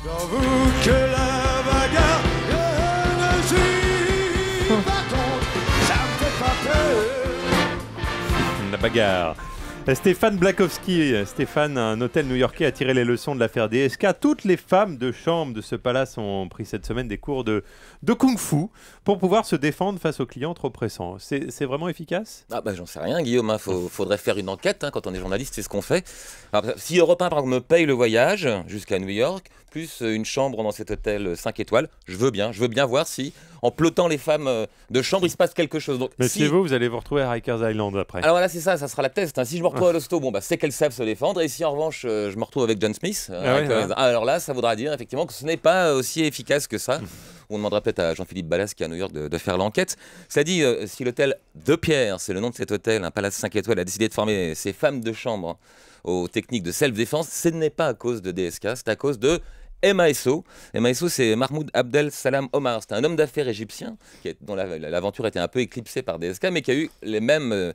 J'avoue que la bagarre ne suis pas contre, ça me fait pas peur. La bagarre. Stéphane Blakowski, Stéphane, un hôtel new-yorkais a tiré les leçons de l'affaire DSK. Toutes les femmes de chambre de ce palace ont pris cette semaine des cours de kung-fu pour pouvoir se défendre face aux clients trop pressants. C'est vraiment efficace ? Ah bah j'en sais rien Guillaume, faudrait faire une enquête quand on est journaliste, c'est ce qu'on fait. Alors, si Europe 1 par exemple me paye le voyage jusqu'à New York, plus une chambre dans cet hôtel 5 étoiles, je veux bien voir si en plotant les femmes de chambre il se passe quelque chose. Donc, mais si... c'est vous allez vous retrouver à Rikers Island après. Alors voilà, c'est ça sera la test. Si je me retrouve à l'hosto, bon bah c'est qu'elles savent se défendre, et si en revanche je me retrouve avec John Smith, alors là ça voudra dire effectivement que ce n'est pas aussi efficace que ça. On demandera peut-être à Jean-Philippe Ballas qui est à New York de faire l'enquête. Cela dit, si l'hôtel De Pierre, c'est le nom de cet hôtel, un palace 5 étoiles, a décidé de former ses femmes de chambre aux techniques de self-défense, ce n'est pas à cause de DSK, c'est à cause de MASO. MASO, c'est Mahmoud Abdel Salam Omar. C'est un homme d'affaires égyptien dont l'aventure était un peu éclipsée par DSK, mais qui a eu les mêmes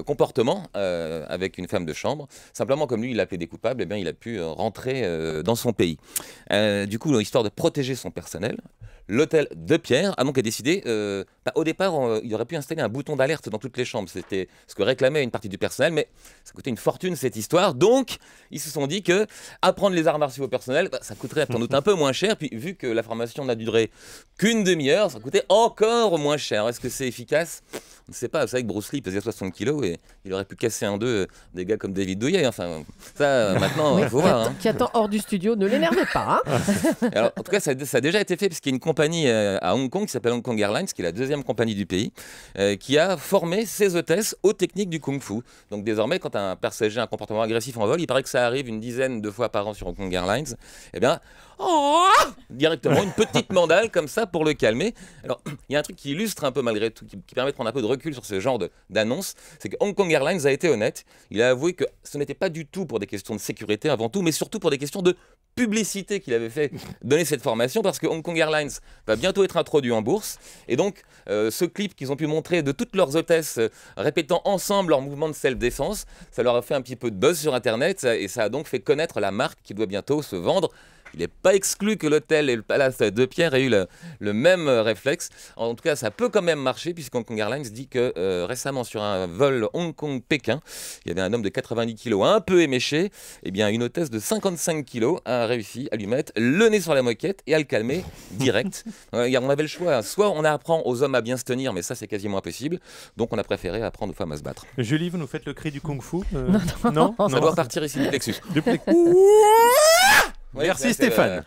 comportements avec une femme de chambre. Simplement, comme lui, il a plaidé coupable, eh bien, il a pu rentrer dans son pays. Du coup, histoire de protéger son personnel, l'hôtel De Pierre a donc décidé, au départ, il aurait pu installer un bouton d'alerte dans toutes les chambres. C'était ce que réclamait une partie du personnel, mais ça coûtait une fortune cette histoire. Donc, ils se sont dit que apprendre les arts martiaux au personnel, ça coûterait sans doute un peu moins cher. Puis, vu que la formation n'a duré qu'une demi-heure, ça coûtait encore moins cher. Est-ce que c'est efficace ? On ne sait pas. Vous savez que Bruce Lee pesait 60 kilos et il aurait pu casser un d'eux des gars comme David Douillet. Enfin, ça, maintenant, il faut voir. Qui attend hors du studio, ne l'énervez pas. Alors, en tout cas, ça a déjà été fait parce qu'il y a une compagnie à Hong Kong qui s'appelle Hong Kong Airlines, qui est la deuxième compagnie du pays, qui a formé ses hôtesses aux techniques du kung-fu. Donc désormais, quand un passager a un comportement agressif en vol, il paraît que ça arrive une dizaine de fois par an sur Hong Kong Airlines, eh bien, directement une petite mandale comme ça pour le calmer. Alors, il y a un truc qui illustre un peu malgré tout, qui permet de prendre un peu de recul sur ce genre d'annonce, c'est que Hong Kong Airlines a été honnête. Il a avoué que ce n'était pas du tout pour des questions de sécurité avant tout, mais surtout pour des questions de publicité qu'il avait fait donner cette formation, parce que Hong Kong Airlines va bientôt être introduit en bourse, et donc ce clip qu'ils ont pu montrer de toutes leurs hôtesses répétant ensemble leur mouvement de self-défense, ça leur a fait un petit peu de buzz sur internet, et ça a donc fait connaître la marque qui doit bientôt se vendre. Il n'est pas exclu que l'hôtel et le palace de Pierre aient eu le même réflexe. En tout cas, ça peut quand même marcher, puisque Hong Kong Airlines dit que récemment, sur un vol Hong Kong-Pékin, il y avait un homme de 90 kg un peu éméché. Eh bien, une hôtesse de 55 kg a réussi à lui mettre le nez sur la moquette et à le calmer direct. On avait le choix. Soit on apprend aux hommes à bien se tenir, mais ça, c'est quasiment impossible. Donc, on a préféré apprendre aux femmes à se battre. Julie, vous nous faites le cri du kung-fu Non. Ça doit partir ici du plexus. Oui, merci Stéphane.